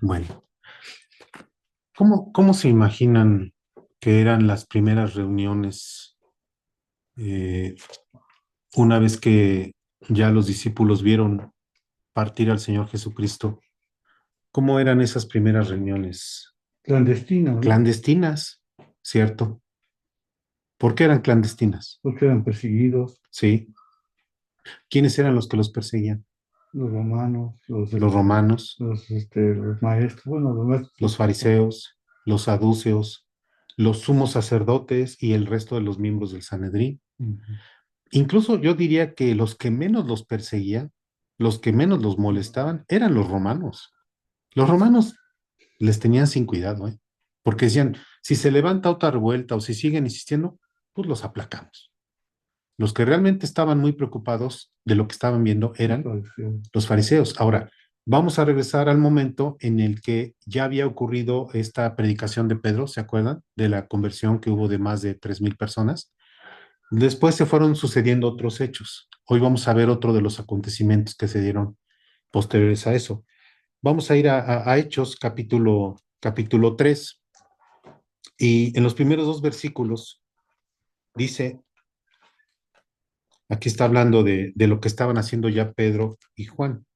Bueno, ¿cómo se imaginan que eran las primeras reuniones eh, una vez que ya los discípulos vieron partir al Señor Jesucristo? ¿Cómo eran esas primeras reuniones? Clandestino, ¿no? Clandestinas, ¿cierto? ¿Por qué eran clandestinas? Porque eran perseguidos Sí. ¿Quiénes eran los que los perseguían? los romanos, Los romanos, los maestros, bueno, los los maestros. fariseos, los saduceos, los sumos sacerdotes y el resto de los miembros del Sanedrín. Ujú. Incluso yo diría que los que menos los perseguían, los que menos los molestaban, eran los romanos. Los romanos les tenían sin cuidado, ¿eh? Porque decían, si se levanta otra revuelta o si siguen insistiendo, pues los aplacamos. Los que realmente estaban muy preocupados de lo que estaban viendo Los eran fariseos. los fariseos. Ahora, vamos a regresar al momento en el que ya había ocurrido esta predicación de Pedro, ¿se acuerdan? De la conversión que hubo de más de 3,000 personas. Después se fueron sucediendo otros hechos. Hoy vamos a ver otro de los acontecimientos que se dieron posteriores a eso. Vamos a ir a Hechos, capítulo 3, y en los primeros dos versículos dice, aquí está hablando de lo que estaban haciendo ya Pedro y Juan.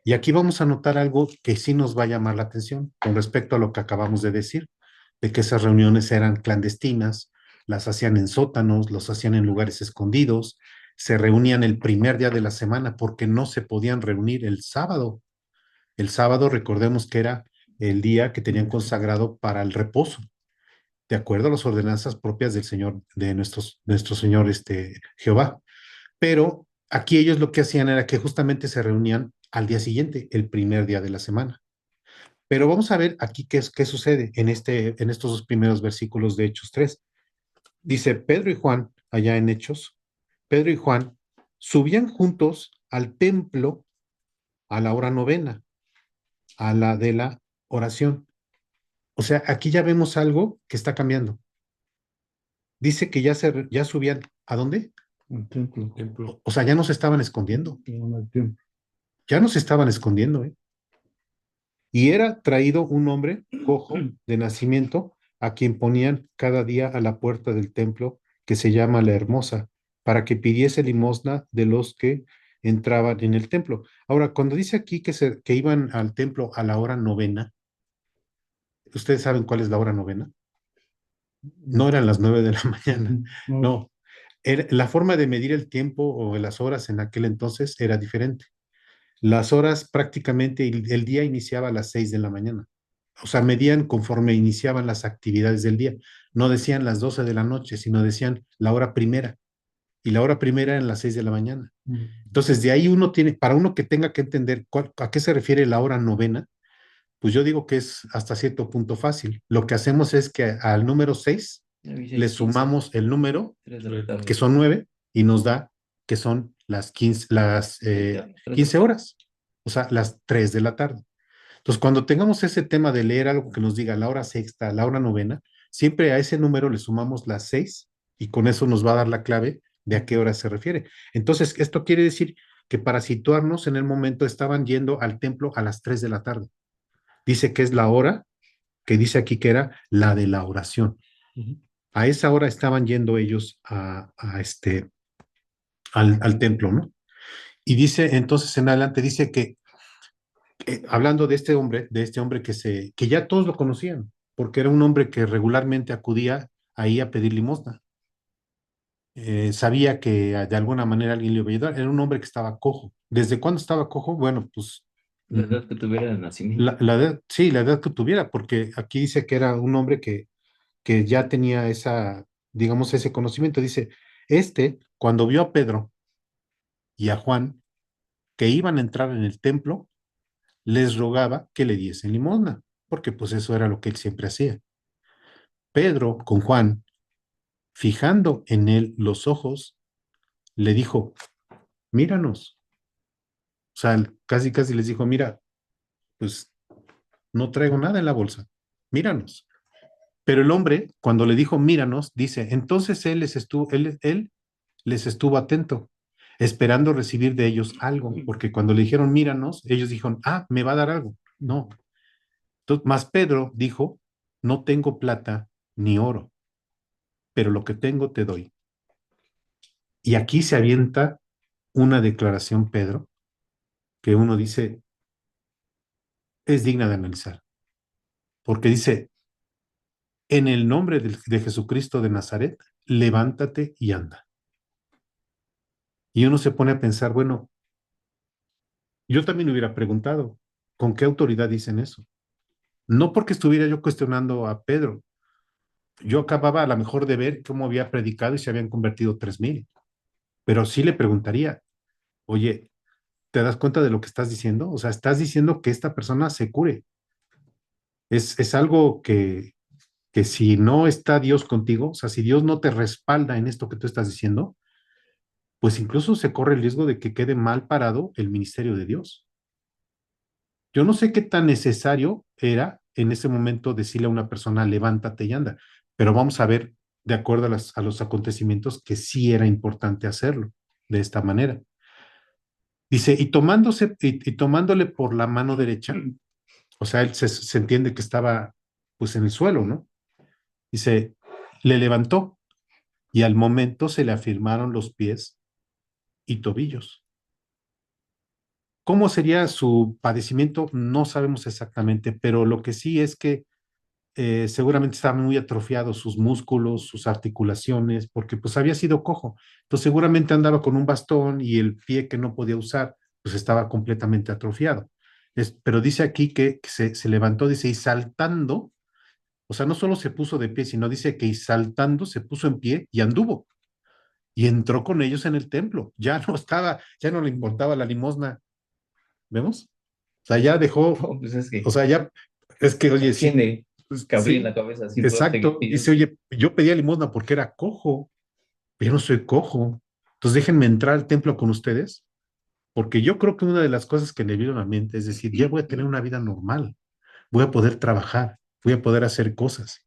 Y aquí vamos a notar algo que sí nos va a llamar la atención con respecto a lo que acabamos de decir, de que esas reuniones eran clandestinas, las hacían en sótanos, los hacían en lugares escondidos, se reunían el primer día de la semana porque no se podían reunir el sábado. El sábado, recordemos que era el día que tenían consagrado para el reposo, de acuerdo a las ordenanzas propias del Señor, de nuestro Señor Jehová. Pero aquí ellos lo que hacían era que justamente se reunían al día siguiente, el primer día de la semana. Pero vamos a ver aquí qué sucede en estos dos primeros versículos de Hechos 3. Dice Pedro y Juan, allá en Hechos, Pedro y Juan subían juntos al templo a la hora novena, a la de la oración. O sea, aquí ya vemos algo que está cambiando. Dice que ya subían, ¿a dónde? El templo. O sea, ya no se estaban escondiendo, El templo. ya no se estaban escondiendo, ¿eh? Y era traído un hombre cojo de nacimiento, a quien ponían cada día a la puerta del templo, que se llama La Hermosa, para que pidiese limosna de los que entraban en el templo. Ahora, cuando dice aquí que iban al templo a la hora novena, ¿ustedes saben cuál es la hora novena? No eran las 9 de la mañana, Ujú. No, no. La forma de medir el tiempo o las horas en aquel entonces era diferente. Las horas prácticamente, el día iniciaba a las 6 de la mañana. O sea, medían conforme iniciaban las actividades del día. No decían las 12 de la noche, sino decían la hora primera. Y la hora primera en las 6 de la mañana. mm, Entonces, de ahí uno tiene, para uno que tenga que entender a qué se refiere la hora novena, pues yo digo que es hasta cierto punto fácil. Lo que hacemos es que al número 6 le 6:15, sumamos el número, 3 de la que tarde. son 9, y nos da que son las 15 3 15 horas. horas, o sea, las 3 de la tarde. Entonces, cuando tengamos ese tema de leer algo que nos diga la hora sexta, la hora novena, siempre a ese número le sumamos las 6 y con eso nos va a dar la clave de a qué hora se refiere. Entonces, esto quiere decir que para situarnos en el momento estaban yendo al templo a las 3 de la tarde. Dice que es la hora que dice aquí que era la de la oración. Ujú. A esa hora estaban yendo ellos al templo, ¿no? Y dice entonces en adelante, dice que hablando de este hombre que ya todos lo conocían, porque era un hombre que regularmente acudía ahí a pedir limosna. Sabía que de alguna manera alguien le iba a ayudar. Era un hombre que estaba cojo. ¿Desde cuándo estaba cojo? Bueno, pues La edad que tuviera de nacimiento. la edad, sí, la edad que tuviera, porque aquí dice que era un hombre que ya tenía digamos, ese conocimiento. Dice, cuando vio a Pedro y a Juan que iban a entrar en el templo, les rogaba que le diesen limosna, porque pues eso era lo que él siempre hacía. Pedro, con Juan, fijando en él los ojos, le dijo, míranos. O sea, casi casi les dijo, mira, pues no traigo nada en la bolsa, míranos. Pero el hombre, cuando le dijo, míranos, dice, entonces él les estuvo atento, esperando recibir de ellos algo, porque cuando le dijeron, míranos, ellos dijeron, ah, me va a dar algo. No, Entonces, más Pedro dijo, no tengo plata ni oro, pero lo que tengo te doy. Y aquí se avienta una declaración, Pedro, que uno dice, es digna de analizar, porque dice, en el nombre de Jesucristo de Nazaret, levántate y anda. Y uno se pone a pensar, bueno, yo también hubiera preguntado, ¿con qué autoridad dicen eso? No porque estuviera yo cuestionando a Pedro. Yo acababa a lo mejor de ver cómo había predicado y se habían convertido 3,000, pero sí le preguntaría, oye, ¿te das cuenta de lo que estás diciendo? O sea, estás diciendo que esta persona se cure. Es algo que si no está Dios contigo, o sea, si Dios no te respalda en esto que tú estás diciendo, pues incluso se corre el riesgo de que quede mal parado el ministerio de Dios. Yo no sé qué tan necesario era en ese momento decirle a una persona, levántate y anda, pero vamos a ver, de acuerdo a los acontecimientos, que sí era importante hacerlo de esta manera. Dice, y tomándole por la mano derecha, o sea, él se entiende que estaba pues en el suelo, ¿no? Dice, le levantó y al momento se le afirmaron los pies y tobillos. ¿Cómo sería su padecimiento? No sabemos exactamente, pero lo que sí es que seguramente estaban muy atrofiados sus músculos, sus articulaciones, porque pues había sido cojo. Entonces seguramente andaba con un bastón y el pie que no podía usar, pues estaba completamente atrofiado. Pero dice aquí que se levantó, dice, y saltando, o sea, no solo se puso de pie, sino dice que y saltando se puso en pie y anduvo. Y entró con ellos en el templo. Ya no estaba, ya no le importaba la limosna. ¿Vemos? O sea, ya dejó, No, pues es o que sea, ya, es que, oye, sí, tiene pues, que abrir sí, la cabeza así para seguir exacto. Dice, pidiendo. oye, yo pedía limosna porque era cojo, pero yo no soy cojo. Entonces déjenme entrar al templo con ustedes, porque yo creo que una de las cosas que le vieron a la mente es decir, ya voy a tener una vida normal, voy a poder trabajar, voy a poder hacer cosas.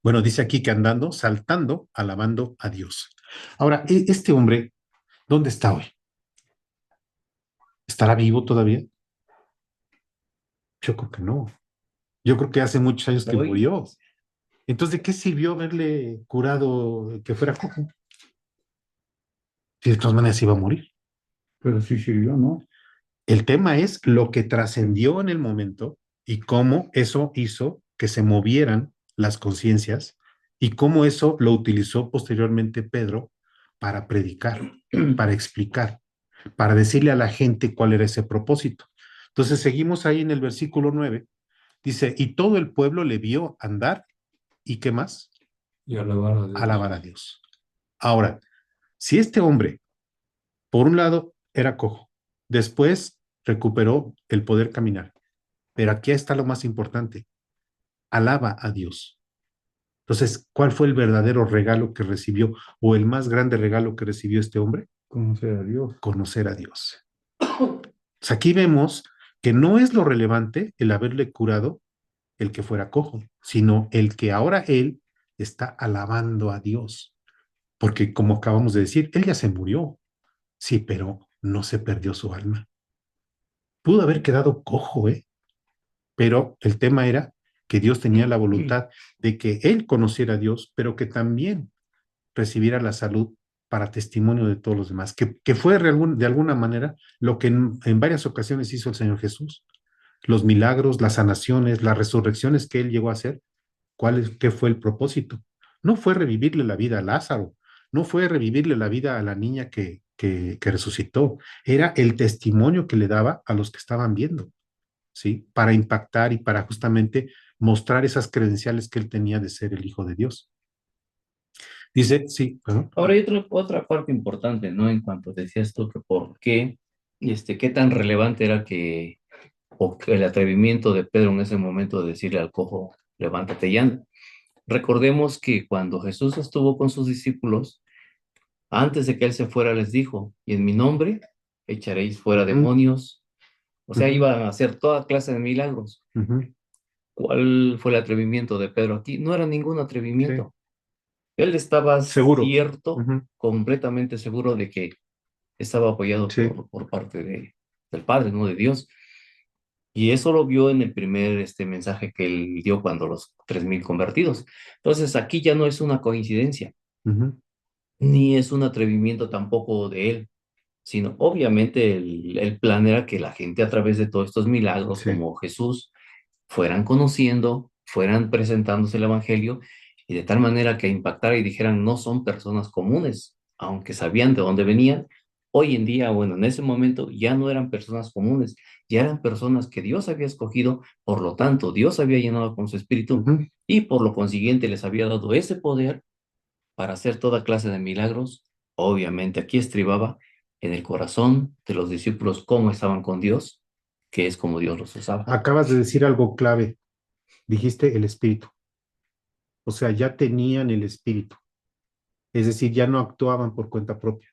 Bueno, dice aquí que andando, saltando, alabando a Dios. Ahora, este hombre, ¿dónde está hoy? ¿Estará vivo todavía? Yo creo que no. Yo creo que hace muchos años que Hoy, murió. Entonces, ¿de qué sirvió haberle curado que fuera cojo? Si de todas maneras iba a morir. pero sí sirvió, ¿no? El tema es lo que trascendió en el momento y cómo eso hizo que se movieran las conciencias y cómo eso lo utilizó posteriormente Pedro para predicar, para explicar, para decirle a la gente cuál era ese propósito. Entonces seguimos ahí en el versículo 9. Dice, y todo el pueblo le vio andar y ¿qué más? Y alabar a Dios. Alabar a Dios. Ahora, si este hombre, por un lado, era cojo, después recuperó el poder caminar, pero aquí está lo más importante, alaba a Dios. Entonces, ¿cuál fue el verdadero regalo que recibió o el más grande regalo que recibió este hombre? Conocer a Dios. Conocer a Dios. Pues aquí vemos que no es lo relevante el haberle curado el que fuera cojo, sino el que ahora él está alabando a Dios. Porque como acabamos de decir, él ya se murió, sí, pero no se perdió su alma. Pudo haber quedado cojo, ¿eh? Pero el tema era que Dios tenía la voluntad de que él conociera a Dios, pero que también recibiera la salud para testimonio de todos los demás, que fue de alguna manera lo que en varias ocasiones hizo el Señor Jesús. Los milagros, las sanaciones, las resurrecciones que él llegó a hacer, ¿qué fue el propósito? No fue revivirle la vida a Lázaro, no fue revivirle la vida a la niña que resucitó, era el testimonio que le daba a los que estaban viendo, ¿sí? Para impactar y para justamente mostrar esas credenciales que él tenía de ser el Hijo de Dios. Dice, sí, ¿no? Ahora hay otra parte importante, ¿no? En cuanto decías tú que por qué, qué tan relevante era o que el atrevimiento de Pedro en ese momento de decirle al cojo, levántate y anda. Recordemos que cuando Jesús estuvo con sus discípulos, antes de que él se fuera, les dijo, y en mi nombre echaréis fuera Ujú, demonios. O sea, ujú, iban a hacer toda clase de milagros. ujú, ¿Cuál fue el atrevimiento de Pedro aquí? No era ningún sí, atrevimiento. Él estaba seguro. cierto, Ujú, completamente seguro de que estaba apoyado sí, por parte del Padre, no de Dios. Y eso lo vio en el primer mensaje que él dio cuando los 3,000 convertidos. Entonces aquí ya no es una coincidencia, Ujú. ni es un atrevimiento tampoco de él, sino obviamente el plan era que la gente a través de todos estos milagros Sí. como Jesús fueran conociendo, fueran presentándose el Evangelio y de tal manera que impactara y dijeran, no son personas comunes, aunque sabían de dónde venían. Hoy en día, bueno, en ese momento ya no eran personas comunes, ya eran personas que Dios había escogido, por lo tanto, Dios había llenado con su espíritu Ujú. y por lo consiguiente les había dado ese poder para hacer toda clase de milagros. Obviamente aquí estribaba en el corazón de los discípulos cómo estaban con Dios, que es como Dios los usaba. Acabas de decir algo clave. Dijiste el espíritu. O sea, ya tenían el espíritu. Es decir, ya no actuaban por cuenta propia.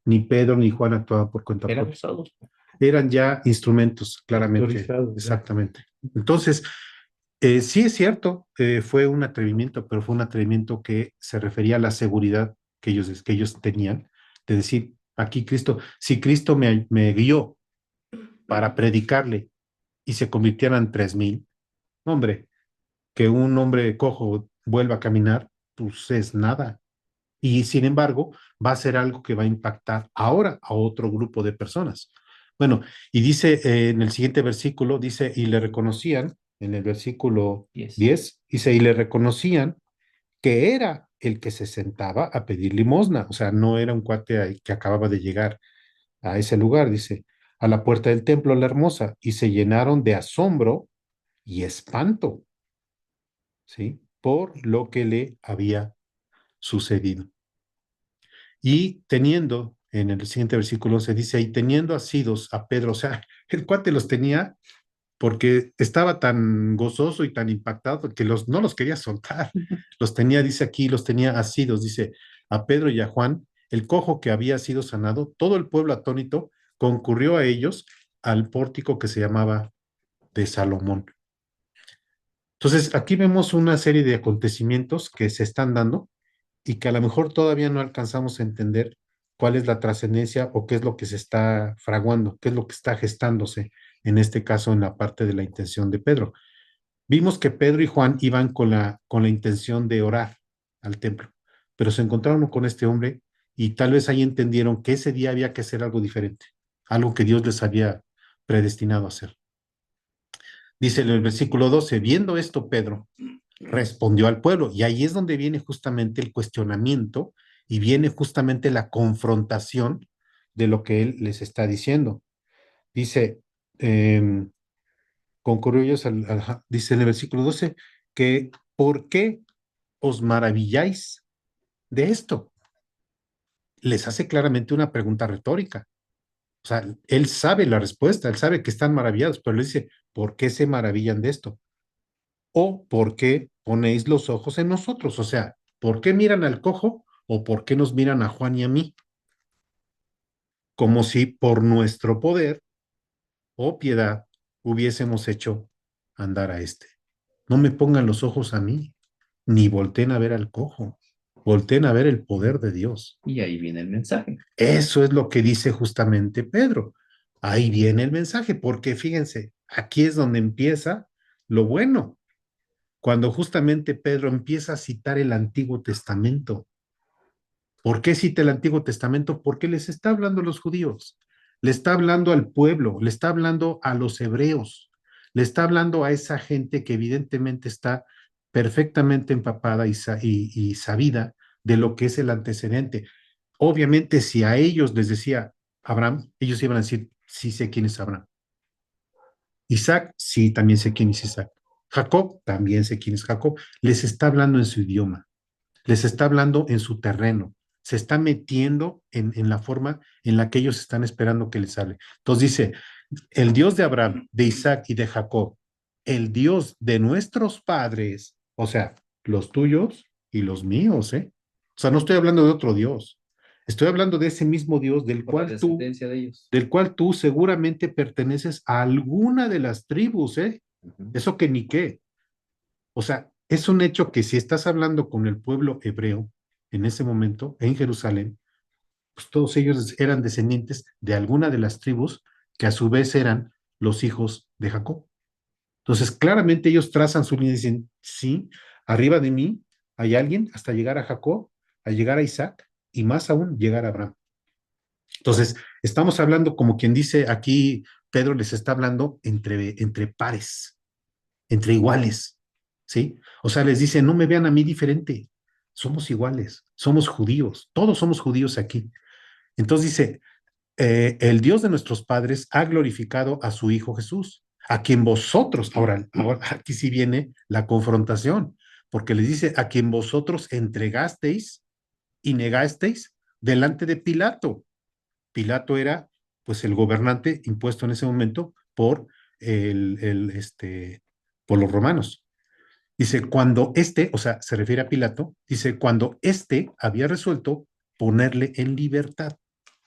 Ni Pedro ni Juan actuaban por cuenta Eran propia. usados. Eran ya instrumentos, claramente. Autorizados, ya. Exactamente. Entonces, sí es cierto, fue un atrevimiento, pero fue un atrevimiento que se refería a la seguridad que ellos tenían, de decir, aquí Cristo, si Cristo me guió para predicarle y se convirtieran 3,000, hombre, que un hombre cojo vuelva a caminar, pues es nada. Y sin embargo, va a ser algo que va a impactar ahora a otro grupo de personas. Bueno, y dice en el siguiente versículo, dice, y le reconocían, en el versículo Yes. 10 dice, y le reconocían que era el que se sentaba a pedir limosna, o sea, no era un cuate ahí que acababa de llegar a ese lugar, dice, a la puerta del templo la hermosa, y se llenaron de asombro y espanto, ¿sí? Por lo que le había sucedido. Y teniendo, en el siguiente versículo se dice, y teniendo asidos a Pedro, o sea, el cuate los tenía porque estaba tan gozoso y tan impactado que no los quería soltar. Los tenía, dice aquí, los tenía asidos, dice, a Pedro y a Juan, el cojo que había sido sanado, todo el pueblo atónito concurrió a ellos al pórtico que se llamaba de Salomón. Entonces, aquí vemos una serie de acontecimientos que se están dando y que a lo mejor todavía no alcanzamos a entender cuál es la trascendencia o qué es lo que se está fraguando, qué es lo que está gestándose, en este caso en la parte de la intención de Pedro. Vimos que Pedro y Juan iban con la intención de orar al templo, pero se encontraron con este hombre y tal vez ahí entendieron que ese día había que hacer algo diferente, algo que Dios les había predestinado a hacer. Dice en el versículo 12, viendo esto, Pedro respondió al pueblo. Y ahí es donde viene justamente el cuestionamiento y viene justamente la confrontación de lo que él les está diciendo. Dice, eh, concurrió ellos dice en el versículo 12, que ¿por qué os maravilláis de esto? Les hace claramente una pregunta retórica. O sea, él sabe la respuesta, él sabe que están maravillados, pero le dice, ¿por qué se maravillan de esto? ¿O por qué ponéis los ojos en nosotros? O sea, ¿por qué miran al cojo o por qué nos miran a Juan y a mí? Como si por nuestro poder o piedad hubiésemos hecho andar a este. No me pongan los ojos a mí, ni volteen a ver al cojo, volteen a ver el poder de Dios. Y ahí viene el mensaje. Eso es lo que dice justamente Pedro. Ahí viene el mensaje, porque fíjense, aquí es donde empieza lo bueno. Cuando justamente Pedro empieza a citar el Antiguo Testamento. ¿Por qué cita el Antiguo Testamento? Porque les está hablando a los judíos, le está hablando al pueblo, le está hablando a los hebreos, le está hablando a esa gente que evidentemente está perfectamente empapada y sabida de lo que es el antecedente. Obviamente, si a ellos les decía Abraham, ellos iban a decir, sí sé quién es Abraham. Isaac, sí, también sé quién es Isaac. Jacob, también sé quién es Jacob. Les está hablando en su idioma, les está hablando en su terreno, se está metiendo en la forma en la que ellos están esperando que les hable. Entonces dice, el Dios de Abraham, de Isaac y de Jacob, el Dios de nuestros padres, o sea, los tuyos y los míos, ¿eh? O sea, no estoy hablando de otro Dios, estoy hablando de ese mismo Dios Por la descendencia de ellos. del cual tú seguramente perteneces a alguna de las tribus, ¿eh? Ujú. Eso que ni qué. O sea, es un hecho que si estás hablando con el pueblo hebreo en ese momento, en Jerusalén, pues todos ellos eran descendientes de alguna de las tribus que a su vez eran los hijos de Jacob. Entonces, claramente ellos trazan su línea y dicen, sí, arriba de mí hay alguien hasta llegar a Jacob, a llegar a Isaac y más aún llegar a Abraham. Entonces, estamos hablando como quien dice aquí, Pedro les está hablando entre pares, entre iguales, ¿sí? O sea, les dice, no me vean a mí diferente, somos iguales, somos judíos, todos somos judíos aquí. Entonces dice, el Dios de nuestros padres ha glorificado a su Hijo Jesús, a quien vosotros, ahora aquí sí viene la confrontación, porque les dice, a quien vosotros entregasteis y negasteis delante de Pilato. Pilato era pues el gobernante impuesto en ese momento por los romanos. Dice, cuando o sea, se refiere a Pilato, dice, cuando había resuelto ponerle en libertad.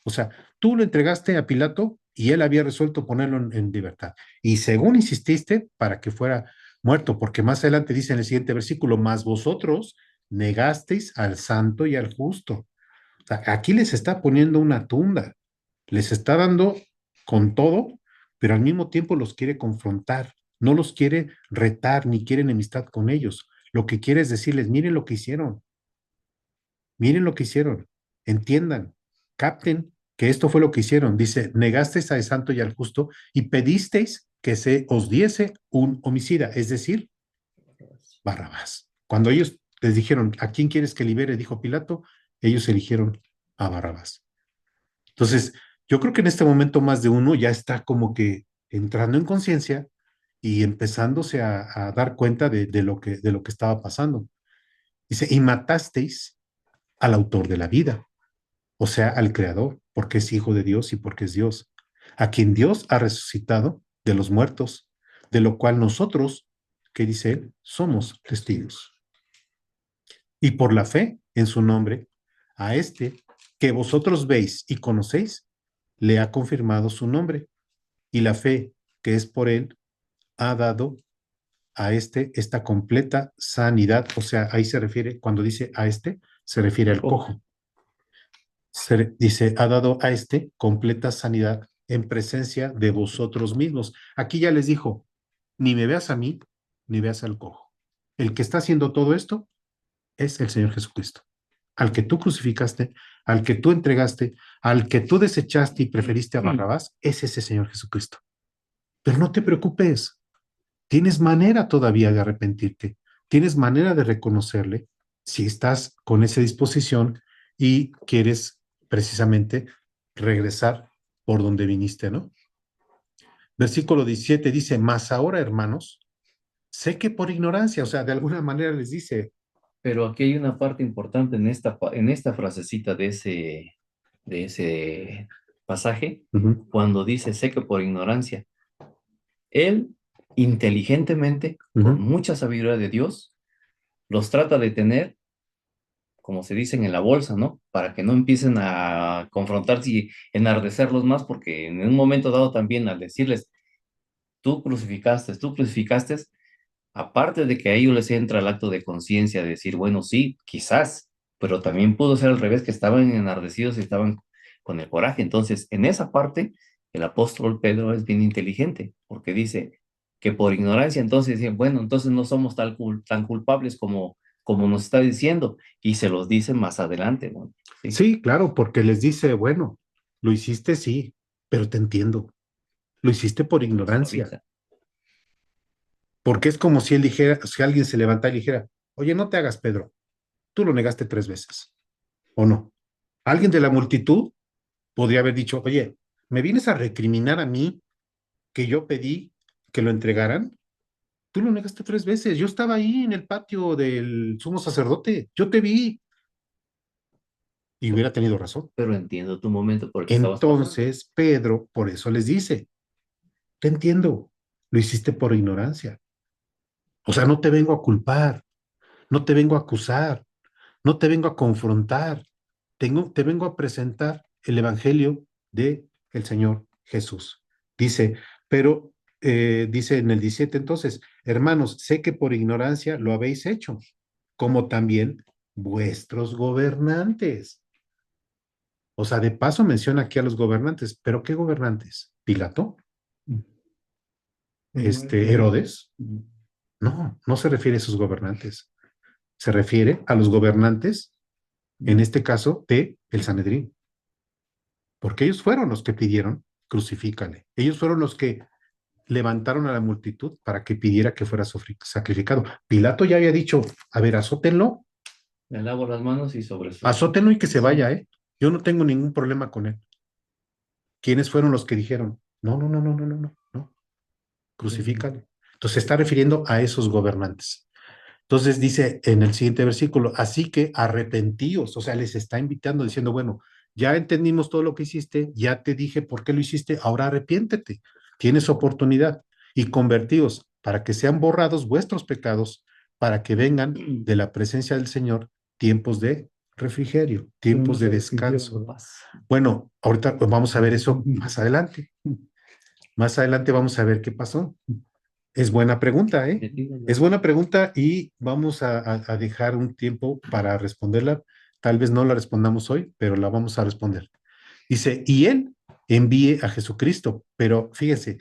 O sea, tú lo entregaste a Pilato y él había resuelto ponerlo en libertad. Y según insististe, para que fuera muerto, porque más adelante dice en el siguiente versículo, más vosotros negasteis al santo y al justo. O sea, aquí les está poniendo una tunda, les está dando con todo, pero al mismo tiempo los quiere confrontar, no los quiere retar ni quiere enemistad con ellos. Lo que quiere es decirles, miren lo que hicieron, entiendan, capten que esto fue lo que hicieron. Dice, negasteis al santo y al justo y pedisteis que se os diese un homicida, es decir, Barrabás. Cuando ellos les dijeron, ¿a quién quieres que libere? Dijo Pilato, ellos eligieron a Barrabás. Entonces, yo creo que en este momento más de uno ya está como que entrando en conciencia y empezándose a dar cuenta de lo que estaba pasando. Dice, y matasteis al autor de la vida, o sea, al creador, porque es hijo de Dios y porque es Dios, a quien Dios ha resucitado de los muertos, de lo cual nosotros, que dice él, somos testigos. Y por la fe en su nombre, a este que vosotros veis y conocéis, le ha confirmado su nombre, y la fe que es por él ha dado a esta completa sanidad. O sea, ahí se refiere, cuando dice a se refiere al cojo. Dice, ha dado a completa sanidad en presencia de vosotros mismos. Aquí ya les dijo, ni me veas a mí, ni veas al cojo. El que está haciendo todo esto es el Señor Jesucristo, al que tú crucificaste, al que tú entregaste, al que tú desechaste y preferiste a Barrabás, es ese Señor Jesucristo. Pero no te preocupes, tienes manera todavía de arrepentirte, tienes manera de reconocerle si estás con esa disposición y quieres precisamente regresar por donde viniste, ¿no? Versículo 17 dice, mas ahora, hermanos, sé que por ignorancia, o sea, de alguna manera les dice, Pero aquí hay una parte importante en esta frasecita de ese pasaje, cuando dice, sé que por ignorancia, él inteligentemente, con mucha sabiduría de Dios, los trata de tener, como se dicen, en la bolsa, ¿no? Para que no empiecen a confrontarse y enardecerlos más, porque en un momento dado también al decirles, tú crucificaste, aparte de que a ellos les entra el acto de conciencia, de decir, bueno, sí, quizás, pero también pudo ser al revés, que estaban enardecidos y estaban con el coraje. Entonces, en esa parte, el apóstol Pedro es bien inteligente, porque dice que por ignorancia, entonces, bueno, entonces no somos tan culpables como nos está diciendo, y se los dice más adelante, ¿no? Sí, sí, claro, porque les dice, bueno, lo hiciste, sí, pero te entiendo, lo hiciste por lo ignorancia, suaviza. porque es como si él dijera, si alguien se levantara y dijera, oye, no te hagas, Pedro, tú lo negaste 3 veces, ¿o no? Alguien de la multitud podría haber dicho, oye, ¿me vienes a recriminar a mí que yo pedí que lo entregaran? Tú lo negaste 3 veces, yo estaba ahí en el patio del sumo sacerdote, yo te vi y hubiera tenido razón. Pero entiendo tu momento porque estabas pasando. Entonces, Pedro, por eso les dice, te entiendo, lo hiciste por ignorancia. O sea, no te vengo a culpar, no te vengo a acusar, no te vengo a confrontar, te vengo a presentar el Evangelio de el Señor Jesús. Dice, pero dice en el 17 entonces, hermanos, sé que por ignorancia lo habéis hecho, como también vuestros gobernantes. O sea, de paso menciona aquí a los gobernantes, pero ¿qué gobernantes? ¿Pilato? Herodes. No, no se refiere a esos gobernantes. Se refiere a los gobernantes, en este caso, de el Sanedrín. Porque ellos fueron los que pidieron, crucifícale. Ellos fueron los que levantaron a la multitud para que pidiera que fuera sacrificado. Pilato ya había dicho, a ver, azótenlo, Le lavo las manos y sobre su... azótenlo y que se vaya, ¿eh? Yo no tengo ningún problema con él. ¿Quiénes fueron los que dijeron? No, no, no, no, no, no, no, no, crucifícale. Entonces se está refiriendo a esos gobernantes. Entonces dice en el siguiente versículo, así que arrepentíos, o sea, les está invitando diciendo, bueno, ya entendimos todo lo que hiciste, ya te dije por qué lo hiciste, ahora arrepiéntete, tienes oportunidad y convertíos para que sean borrados vuestros pecados, para que vengan de la presencia del Señor tiempos de refrigerio, tiempos de descanso. Bueno, ahorita vamos a ver eso más adelante. Más adelante vamos a ver qué pasó. Es buena pregunta, ¿eh? Es buena pregunta y vamos a dejar un tiempo para responderla. Tal vez no la respondamos hoy, pero la vamos a responder. Dice, y él envíe a Jesucristo, pero fíjense,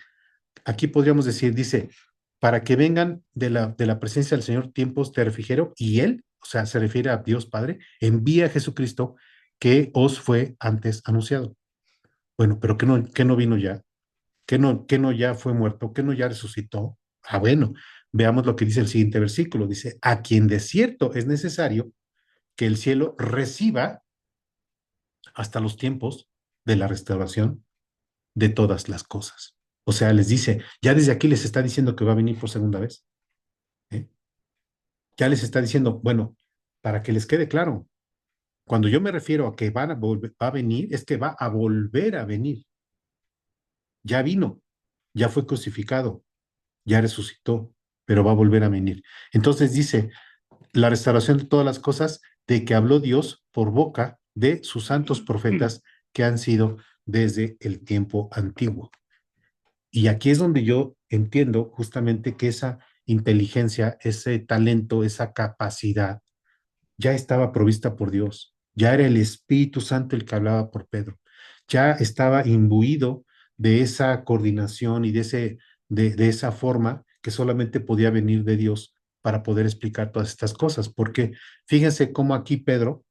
aquí podríamos decir, dice, para que vengan de la presencia del Señor tiempos de refrigerio, y él, o sea, se refiere a Dios Padre, envía a Jesucristo que os fue antes anunciado. Bueno, pero qué no vino ya? ¿Qué no ya fue muerto? ¿Qué no ya resucitó? Ah, bueno, veamos lo que dice el siguiente versículo. Dice, a quien de cierto es necesario que el cielo reciba hasta los tiempos de la restauración de todas las cosas. O sea, les dice, ya desde aquí les está diciendo que va a venir por segunda vez. ¿Eh? Ya les está diciendo, bueno, para que les quede claro, cuando yo me refiero a que va a venir, es que va a volver a venir. Ya vino, ya fue crucificado, ya resucitó, pero va a volver a venir. Entonces dice, la restauración de todas las cosas de que habló Dios por boca de sus santos profetas que han sido desde el tiempo antiguo. Y aquí es donde yo entiendo justamente que esa inteligencia, ese talento, esa capacidad ya estaba provista por Dios. Ya era el Espíritu Santo el que hablaba por Pedro. Ya estaba imbuido de esa coordinación y de esa forma que solamente podía venir de Dios para poder explicar todas estas cosas. Porque fíjense cómo aquí Pedro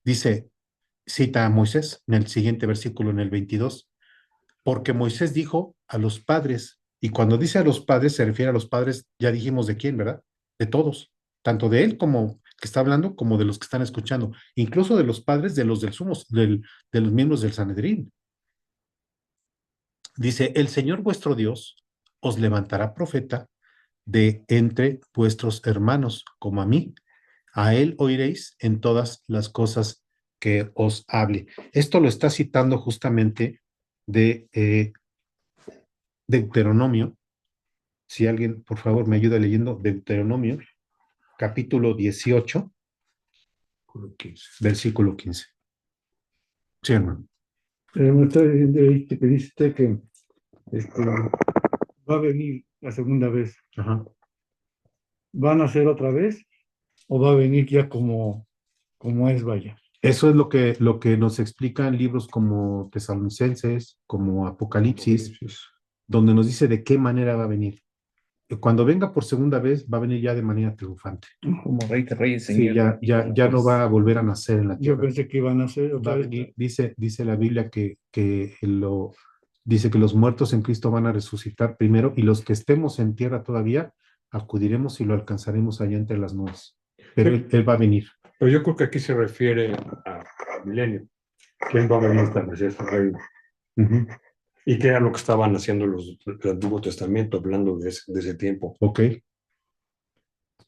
dice, cita a Moisés en el siguiente versículo, en el 22, porque Moisés dijo a los padres, y cuando dice a los padres se refiere a los padres, ya dijimos de quién, ¿verdad? De todos, tanto de él como que está hablando, como de los que están escuchando, incluso de los padres de los del sumos, de los miembros del Sanedrín. Dice, el Señor vuestro Dios os levantará profeta de entre vuestros hermanos, como a mí. A él oiréis en todas las cosas que os hable. Esto lo está citando justamente de Deuteronomio. Si alguien, por favor, me ayuda leyendo Deuteronomio, capítulo 18, versículo 15. Sí, hermano. Me está diciendo ahí que dice usted que va a venir la segunda vez. Ajá. ¿Van a hacer otra vez o va a venir ya como es, vaya? Eso es lo que nos explican libros como Tesalonicenses, como Apocalipsis, donde nos dice de qué manera va a venir. Cuando venga por segunda vez, va a venir ya de manera triunfante. Como rey de reyes, Sí, señor. ya no va a volver a nacer en la Yo tierra. pensé que iban a hacer otra Va a vez. venir, dice la Biblia dice que los muertos en Cristo van a resucitar primero y los que estemos en tierra todavía acudiremos y lo alcanzaremos allá entre las nubes. Pero él va a venir. Pero yo creo que aquí se refiere al milenio. ¿Quién va a venir a establecer su reino? Ujú. Y qué era lo que estaban haciendo el Antiguo Testamento, hablando de ese tiempo. Ok.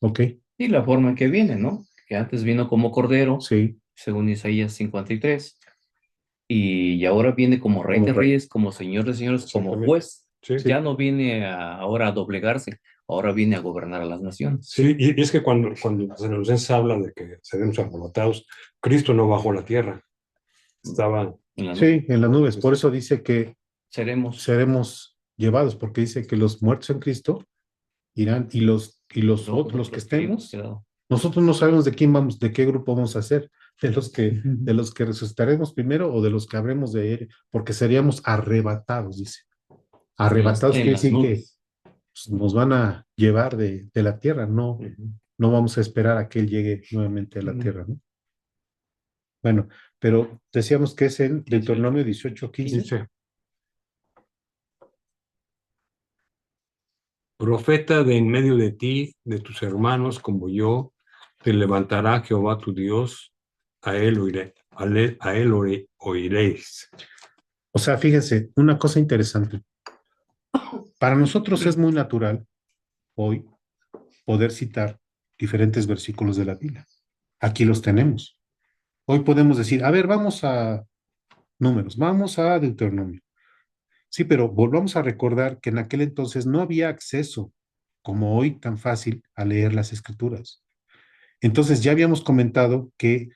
Ok. Y la forma en que viene, ¿no? Que antes vino como cordero, Sí. según Isaías 53, y ahora viene como rey Como de rey. reyes, como señor de señores, como Exactamente. juez. Sí, Ya no viene ahora a doblegarse, ahora viene a gobernar a las naciones. sí, y es que cuando se habla de que seremos arrebatados, Cristo no bajó a la tierra. Estaba, En la Sí, en las nubes. Por eso dice que seremos seremos llevados, porque dice que los muertos en Cristo irán y los otros, los que estemos, quedado. nosotros no sabemos de quién vamos, de qué grupo vamos a ser, de los que resucitaremos primero o de los que habremos de ir, porque seríamos arrebatados, dice. Arrebatados quiere las decir que nubes. pues, nos van a llevar de la tierra, no, no vamos a esperar a que Él llegue nuevamente a la tierra, ¿no? Bueno, pero decíamos que es en Deuteronomio 18:15. Dice, profeta de en medio de ti, de tus hermanos como yo, te levantará Jehová tu Dios, a él oiréis. O sea, fíjense, una cosa interesante. Para nosotros es muy natural hoy poder citar diferentes versículos de la Biblia. Aquí los tenemos. Hoy podemos decir, a ver, vamos a Números, vamos a Deuteronomio. Sí, pero volvamos a recordar que en aquel entonces no había acceso, como hoy, tan fácil a leer las escrituras. Entonces ya habíamos comentado que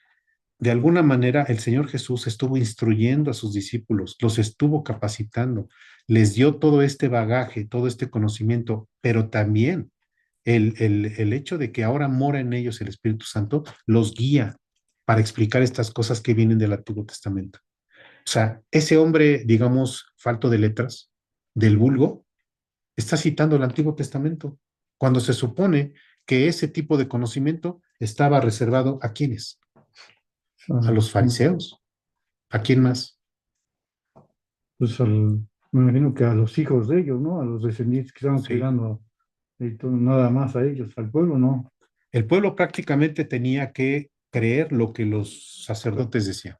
de alguna manera el Señor Jesús estuvo instruyendo a sus discípulos, los estuvo capacitando, les dio todo este bagaje, todo este conocimiento, pero también el hecho de que ahora mora en ellos el Espíritu Santo los guía para explicar estas cosas que vienen del Antiguo Testamento. O sea, ese hombre, digamos, falto de letras, del vulgo, está citando el Antiguo Testamento, cuando se supone que ese tipo de conocimiento estaba reservado a quiénes, a los fariseos, ¿a quién más? Pues me imagino que a los hijos de ellos, ¿no? A los descendientes que estaban Sí. quedando, y nada más a ellos, al pueblo, ¿no? El pueblo prácticamente tenía que creer lo que los sacerdotes decían.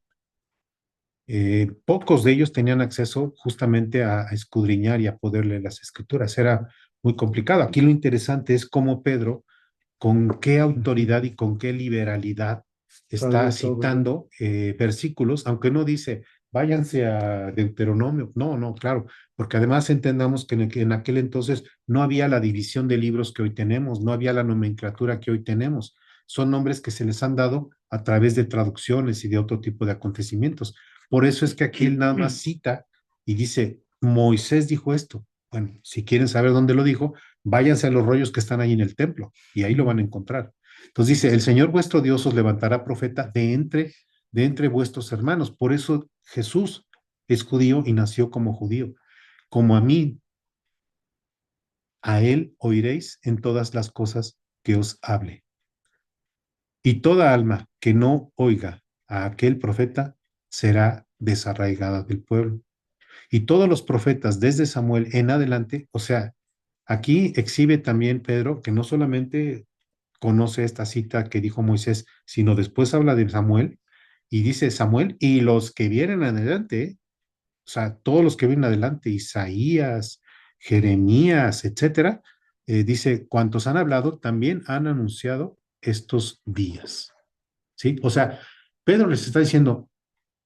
Pocos de ellos tenían acceso justamente a escudriñar y a poder leer las escrituras. Era muy complicado. Aquí lo interesante es cómo Pedro, con qué autoridad y con qué liberalidad está Sabe todo, ¿no? citando versículos, aunque no dice, váyanse a Deuteronomio. No, no, claro, porque además entendamos que en aquel entonces no había la división de libros que hoy tenemos, no había la nomenclatura que hoy tenemos. Son nombres que se les han dado a través de traducciones y de otro tipo de acontecimientos. Por eso es que aquí él nada más cita y dice, Moisés dijo esto. Bueno, si quieren saber dónde lo dijo, váyanse a los rollos que están ahí en el templo y ahí lo van a encontrar. Entonces dice, el Señor vuestro Dios os levantará profeta de entre vuestros hermanos. Por eso Jesús es judío y nació como judío. Como a mí, a él oiréis en todas las cosas que os hable. Y toda alma que no oiga a aquel profeta será desarraigada del pueblo. Y todos los profetas desde Samuel en adelante, o sea, aquí exhibe también Pedro que no solamente conoce esta cita que dijo Moisés, sino después habla de Samuel y dice Samuel y los que vienen adelante, ¿eh? O sea, todos los que vienen adelante, Isaías, Jeremías, etcétera, dice, cuantos han hablado también han anunciado estos días, ¿sí? O sea, Pedro les está diciendo,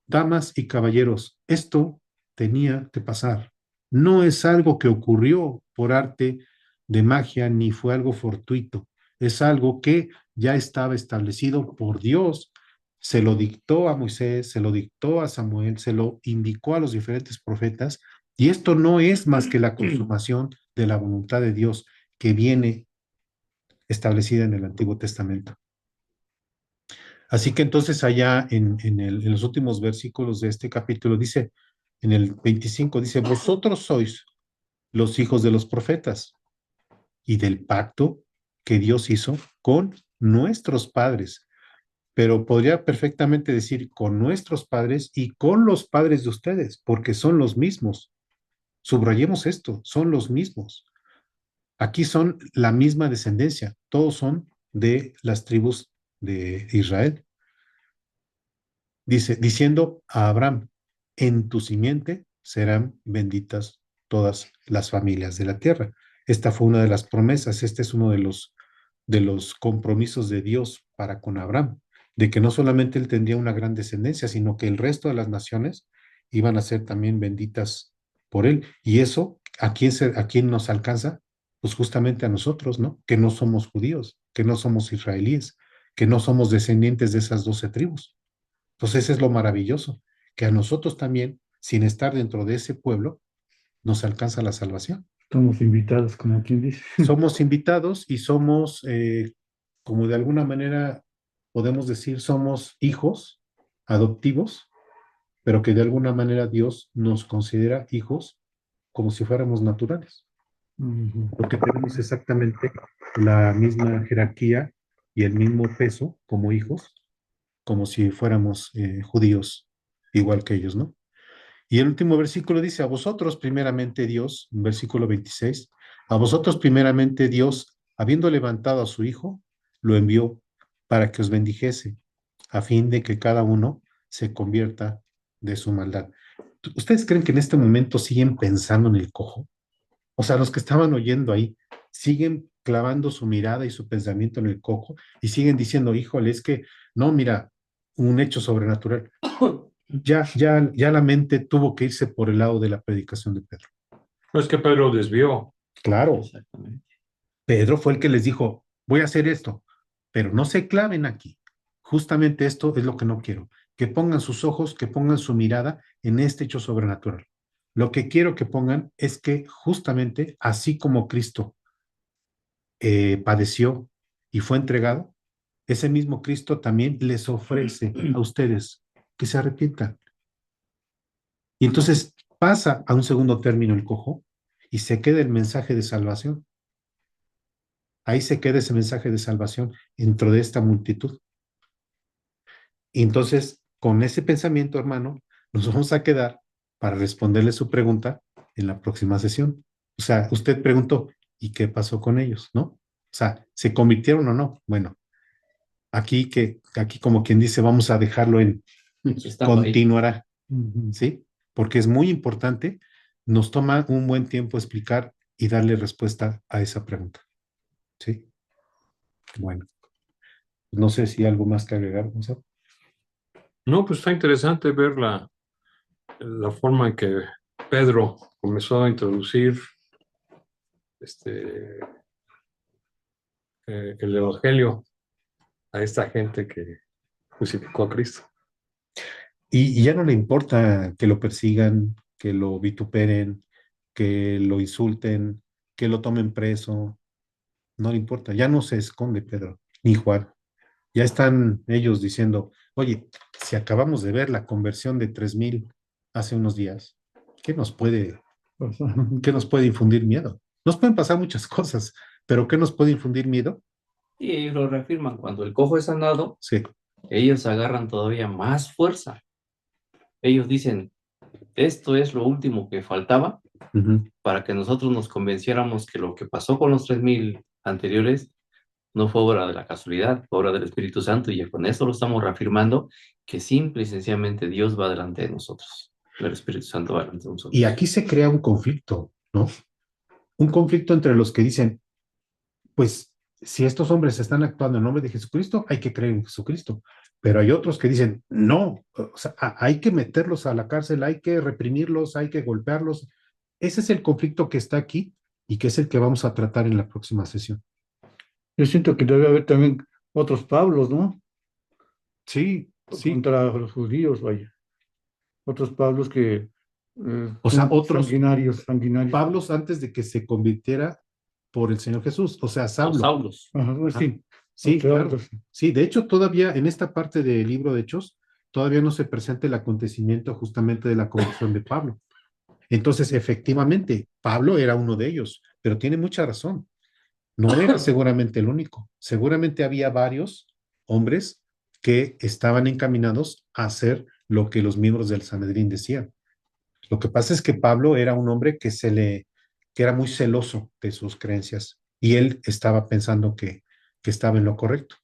damas y caballeros, esto tenía que pasar. No es algo que ocurrió por arte de magia ni fue algo fortuito. Es algo que ya estaba establecido por Dios. Se lo dictó a Moisés, se lo dictó a Samuel, se lo indicó a los diferentes profetas. Y esto no es más que la consumación de la voluntad de Dios que viene establecida en el Antiguo Testamento. Así que entonces allá en los últimos versículos de este capítulo dice, en el 25 dice, vosotros sois los hijos de los profetas y del pacto que Dios hizo con nuestros padres, pero podría perfectamente decir con nuestros padres y con los padres de ustedes, porque son los mismos. Subrayemos esto, son los mismos. Aquí son la misma descendencia, todos son de las tribus de Israel. Dice, diciendo a Abraham, en tu simiente serán benditas todas las familias de la tierra. Esta fue una de las promesas, este es uno de los compromisos de Dios para con Abraham, de que no solamente él tendría una gran descendencia, sino que el resto de las naciones iban a ser también benditas por él. Y eso, a quién nos alcanza? Pues justamente a nosotros, ¿no? Que no somos judíos, que no somos israelíes, que no somos descendientes de esas 12 tribus. Entonces, eso es lo maravilloso, que a nosotros también, sin estar dentro de ese pueblo, nos alcanza la salvación. Estamos invitados, como quien dice. Somos invitados y somos, como de alguna manera podemos decir, somos hijos adoptivos, pero que de alguna manera Dios nos considera hijos como si fuéramos naturales. porque tenemos exactamente la misma jerarquía y el mismo peso como hijos, como si fuéramos judíos igual que ellos, ¿no? Y el último versículo dice, a vosotros primeramente Dios, versículo 26, a vosotros primeramente Dios, habiendo levantado a su Hijo, lo envió para que os bendijese, a fin de que cada uno se convierta de su maldad. ¿Ustedes creen que en este momento siguen pensando en el cojo? O sea, los que estaban oyendo ahí, siguen clavando su mirada y su pensamiento en el cojo y siguen diciendo, híjole, es que, no, mira, un hecho sobrenatural. Ya la mente tuvo que irse por el lado de la predicación de Pedro. No es que Pedro desvió. Claro, Exactamente. Pedro fue el que les dijo, voy a hacer esto, pero no se claven aquí. Justamente esto es lo que no quiero, que pongan sus ojos, que pongan su mirada en este hecho sobrenatural. Lo que quiero que pongan es que justamente así como Cristo padeció y fue entregado, ese mismo Cristo también les ofrece a ustedes que se arrepientan. Y entonces pasa a un segundo término el cojo y se queda el mensaje de salvación. Ahí se queda ese mensaje de salvación dentro de esta multitud. Y entonces, con ese pensamiento, hermano, nos vamos a quedar para responderle su pregunta en la próxima sesión. O sea, usted preguntó, ¿y qué pasó con ellos? ¿No? O sea, ¿se convirtieron o no? Bueno, aquí como quien dice, vamos a dejarlo en continuará, ¿sí? Porque es muy importante, nos toma un buen tiempo explicar y darle respuesta a esa pregunta, ¿sí? Bueno, no sé si algo más que agregar, Gonzalo. No, pues está interesante ver la forma en que Pedro comenzó a introducir este, el Evangelio a esta gente que crucificó a Cristo. Y ya no le importa que lo persigan, que lo vituperen, que lo insulten, que lo tomen preso, no le importa, ya no se esconde Pedro, ni Juan. Ya están ellos diciendo, oye, si acabamos de ver la conversión de 3,000 hace unos días, ¿qué nos puede, qué nos puede infundir miedo? Nos pueden pasar muchas cosas, pero ¿qué nos puede infundir miedo? Y ellos lo reafirman. Cuando el cojo es sanado, Sí. ellos agarran todavía más fuerza. Ellos dicen, esto es lo último que faltaba para que nosotros nos convenciéramos que lo que pasó con los 3,000 anteriores no fue obra de la casualidad, fue obra del Espíritu Santo, y con esto lo estamos reafirmando, que simple y sencillamente Dios va delante de nosotros, el Espíritu Santo va delante de nosotros. Y aquí se crea un conflicto, ¿no? Un conflicto entre los que dicen, pues si estos hombres están actuando en nombre de Jesucristo, hay que creer en Jesucristo. Pero hay otros que dicen, no, o sea, hay que meterlos a la cárcel, hay que reprimirlos, hay que golpearlos. Ese es el conflicto que está aquí y que es el que vamos a tratar en la próxima sesión. Yo siento que debe haber también otros Pablos, ¿no? Sí, sí. Contra los judíos, vaya. Otros Pablos que O sea, son otros sanguinarios, sanguinarios. Pablos antes de que se convirtiera por el Señor Jesús, o sea, Los Saulo. Saulos. Ajá, pues sí. Sí, Otros, claro. otros. Sí, de hecho, todavía en esta parte del libro de Hechos, todavía no se presenta el acontecimiento justamente de la conversión de Pablo. Entonces, efectivamente, Pablo era uno de ellos, pero tiene mucha razón. No era seguramente el único. Seguramente había varios hombres que estaban encaminados a hacer lo que los miembros del Sanedrín decían. Lo que pasa es que Pablo era un hombre que era muy celoso de sus creencias y él estaba pensando que estaba en lo correcto.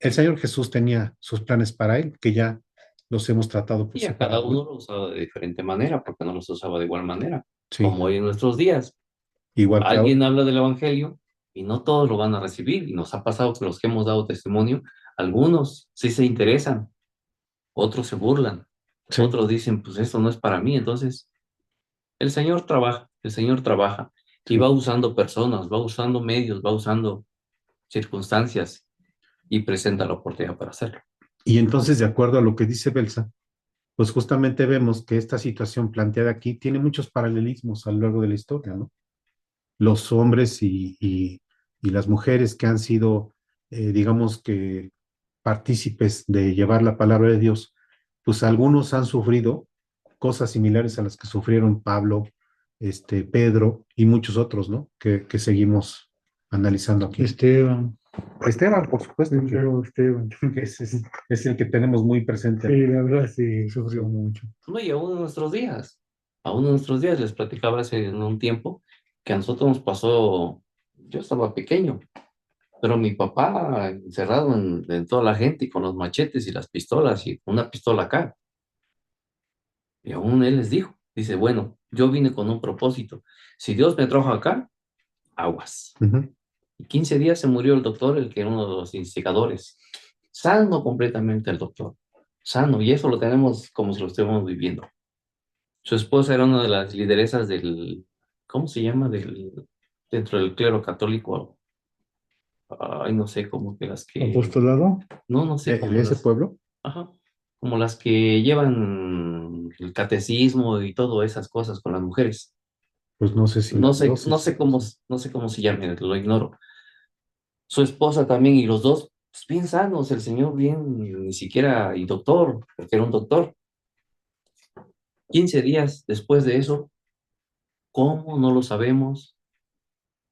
El Señor Jesús tenía sus planes para él, que ya los hemos tratado por Y a cada separado. uno lo usaba de diferente manera, porque no los usaba de igual manera. Sí, Como hoy en nuestros días, igual que alguien ahora. habla del Evangelio y no todos lo van a recibir. Y nos ha pasado que los que hemos dado testimonio, algunos sí se interesan, otros se burlan, Sí, otros dicen, pues esto no es para mí. Entonces, el Señor trabaja y sí. va usando personas, va usando medios, va usando circunstancias y presenta la oportunidad para hacerlo. Y entonces, de acuerdo a lo que dice Belsa, pues justamente vemos que esta situación planteada aquí tiene muchos paralelismos a lo largo de la historia, ¿no? Los hombres y las mujeres que han sido, digamos que, partícipes de llevar la palabra de Dios, pues algunos han sufrido cosas similares a las que sufrieron Pablo, Pedro y muchos otros, ¿no? Que seguimos analizando aquí. Esteban, Esteban, por supuesto, Esteban. que es el que tenemos muy presente. Sí, la verdad sí, sufrió mucho. No, y aún en nuestros días, les platicaba hace un tiempo que a nosotros nos pasó, yo estaba pequeño, pero mi papá encerrado en toda la gente y con los machetes y las pistolas y una pistola acá. Y aún él les dijo, dice, bueno, yo vine con un propósito. Si Dios me trajo acá, aguas. Ujú. Y 15 días se murió el doctor, el que era uno de los instigadores. Sano completamente el doctor. Sano. Y eso lo tenemos como si lo estuviéramos viviendo. Su esposa era una de las lideresas del, ¿cómo se llama? Dentro del clero católico. Ay, no sé, como que las que, ¿Apostolado? no sé, ¿De ese pueblo? ajá, como las que llevan el catecismo y todas esas cosas con las mujeres. Pues no sé si la diócesis. No sé cómo se llama, lo ignoro. Su esposa también y los dos, pues bien sanos, el señor bien, ni siquiera, y doctor, porque era un doctor. 15 días después de eso, ¿cómo? No lo sabemos.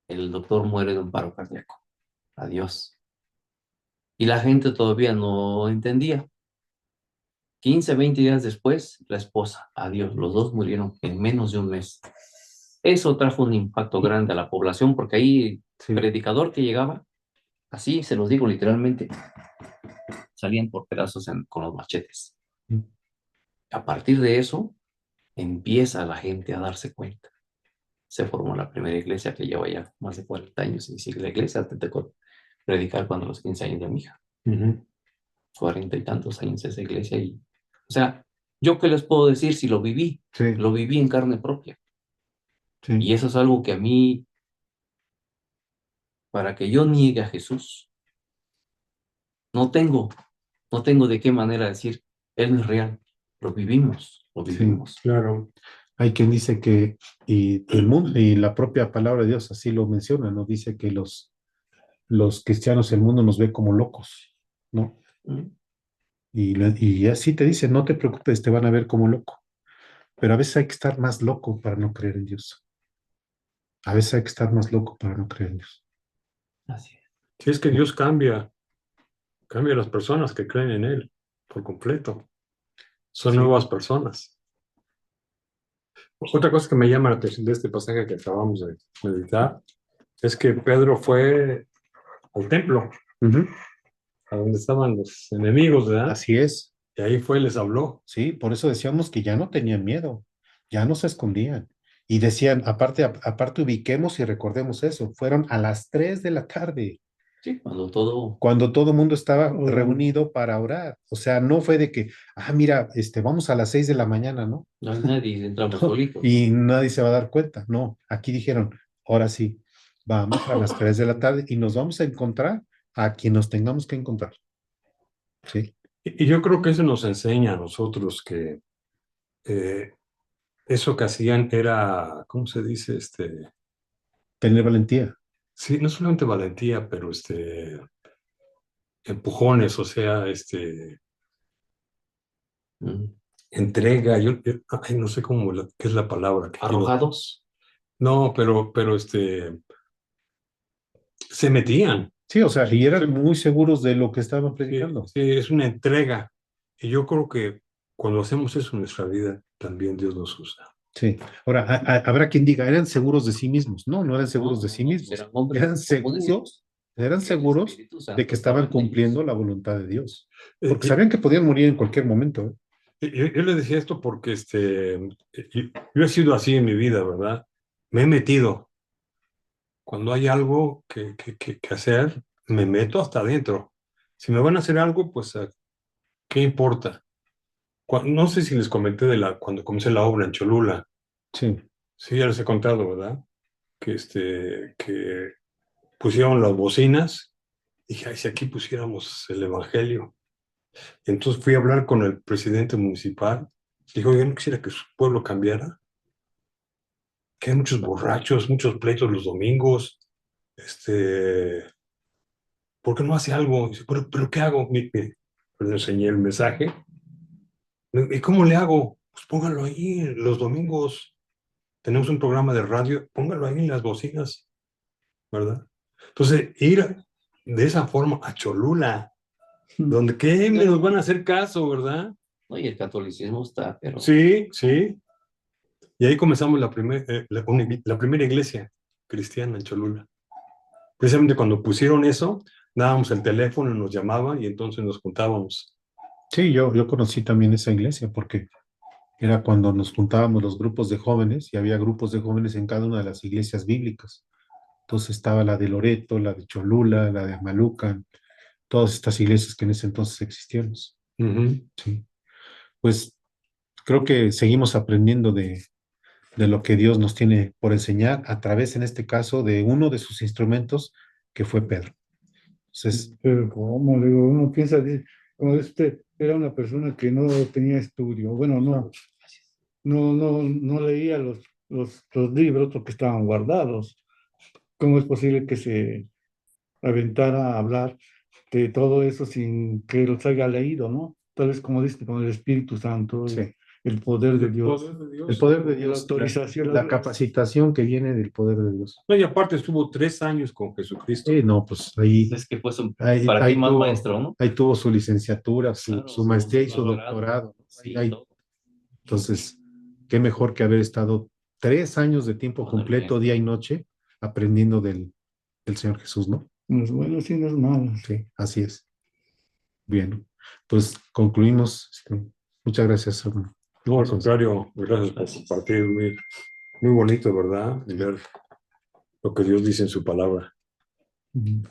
El doctor muere de un paro cardíaco. Adiós. Y la gente todavía no entendía. 15, 20 días después, la esposa, adiós. Los dos murieron en menos de un mes. Eso trajo un impacto grande a la población porque ahí, Sí. predicador que llegaba, así se los digo literalmente, salían por pedazos con los machetes. A partir de eso, empieza la gente a darse cuenta. Se formó la primera iglesia que lleva ya más de 40 años sin decir la iglesia, te tocó predicar cuando los 15 años de mi hija. Ujú. 40 y tantos años esa iglesia y, o sea, ¿yo qué les puedo decir si lo viví? Sí, Lo viví en carne propia. sí, Y eso es algo que a mí, para que yo niegue a Jesús, no tengo, no tengo de qué manera decir, Él no es real. Lo vivimos, lo sí. vivimos. Claro. Hay quien dice que, y el mundo, y la propia palabra de Dios así lo menciona, ¿no? Dice que los cristianos, el mundo nos ve como locos, ¿no? ¿Mm? Y así te dice, no te preocupes, te van a ver como loco. Pero a veces hay que estar más loco para no creer en Dios. A veces hay que estar más loco para no creer en Dios. Así es. Si es que Dios cambia a las personas que creen en Él por completo. Son Sí. nuevas personas. Otra cosa que me llama la atención de este pasaje que acabamos de meditar es que Pedro fue al templo, Ujú. a donde estaban los enemigos, ¿verdad? Así es. Y ahí fue y les habló. Sí, por eso decíamos que ya no tenían miedo, ya no se escondían. Y decían, aparte ubiquemos y recordemos eso, fueron a las 3 de la tarde, Sí, cuando todo, cuando todo el mundo estaba Orando. reunido para orar. O sea, no fue de que, mira, vamos a las 6 de la mañana, ¿no? no hay nadie, entramos No, solitos. y nadie se va a dar cuenta. No, aquí dijeron, ahora sí, vamos a las 3 de la tarde y nos vamos a encontrar a quien nos tengamos que encontrar. Sí, Y yo creo que eso nos enseña a nosotros que eh, eso que hacían era, ¿cómo se dice? tener valentía. Sí, no solamente valentía, pero empujones, o sea, Mm. entrega. Ay, no sé qué es la palabra que quiero. Arrojados. No, pero se metían. Sí, o sea, y Sí, eran muy seguros de lo que estaban sí, predicando. sí, es una entrega. Y yo creo que cuando hacemos eso en nuestra vida, también Dios nos usa. Sí. Ahora, habrá quien diga, eran seguros de sí mismos. No, no eran seguros de sí No, mismos. eran hombres Eran comunes y seguros, eran que el seguros Espíritu de que Santo estaba estaban en ellos. cumpliendo la voluntad de Dios. Eh, Porque sabían que podían morir en cualquier momento. ¿Eh? yo le decía esto porque yo he sido así en mi vida, ¿verdad? Me he metido. Cuando hay algo que hacer, me meto hasta adentro. Si me van a hacer algo, pues, ¿qué importa? No sé si les comenté cuando comencé la obra en Cholula. Sí, Sí, ya les he contado, ¿verdad? Que pusieron las bocinas. Dije, ay, si aquí pusiéramos el evangelio. Entonces fui a hablar con el presidente municipal. Dijo, yo no quisiera que su pueblo cambiara, que hay muchos borrachos, muchos pleitos los domingos. ¿Por qué no hace algo? Dice, pero ¿qué hago? Le enseñé el mensaje. ¿Y cómo le hago? Pues póngalo ahí los domingos. tenemos un programa de radio, póngalo ahí en las bocinas, ¿verdad? Entonces, ir de esa forma a Cholula, donde ¿qué nos van a hacer caso, verdad? No, y el catolicismo está, pero Sí, sí. Y ahí comenzamos la primera iglesia cristiana en Cholula. Precisamente cuando pusieron eso, dábamos el teléfono, nos llamaban y entonces nos juntábamos. Sí, yo conocí también esa iglesia porque era cuando nos juntábamos los grupos de jóvenes y había grupos de jóvenes en cada una de las iglesias bíblicas. Entonces estaba la de Loreto, la de Cholula, la de Amalucan, todas estas iglesias que en ese entonces existieron. Ujú. Sí. Pues creo que seguimos aprendiendo de lo que Dios nos tiene por enseñar a través, en este caso, de uno de sus instrumentos, que fue Pedro. Entonces, Pero como le digo, uno piensa, como dice usted, era una persona que no tenía estudio, bueno, no leía los libros porque estaban guardados. ¿Cómo es posible que se aventara a hablar de todo eso sin que los haya leído, ¿no? Tal vez como dice, con el Espíritu Santo, sí, el poder de El Dios, poder de Dios. el poder de la Dios, autorización. la capacitación que viene del poder de Dios. No, y aparte estuvo 3 años con Jesucristo. No, pues ahí, es que fue ahí, para ti ahí más tuvo, maestro, ¿no? ahí tuvo su licenciatura, Claro, su maestría y su doctorado. doctorado. Sí, Ahí- todo. entonces, qué mejor que haber estado 3 años de tiempo Órale. completo, día y noche, aprendiendo del Señor Jesús, ¿no? Unos buenos y unos malos. Sí, así es. Bien, pues concluimos. Muchas gracias, hermano. No, al contrario, gracias por Gracias. compartir. Muy, muy bonito, ¿verdad? Y ver lo que Dios dice en su palabra. Ujú.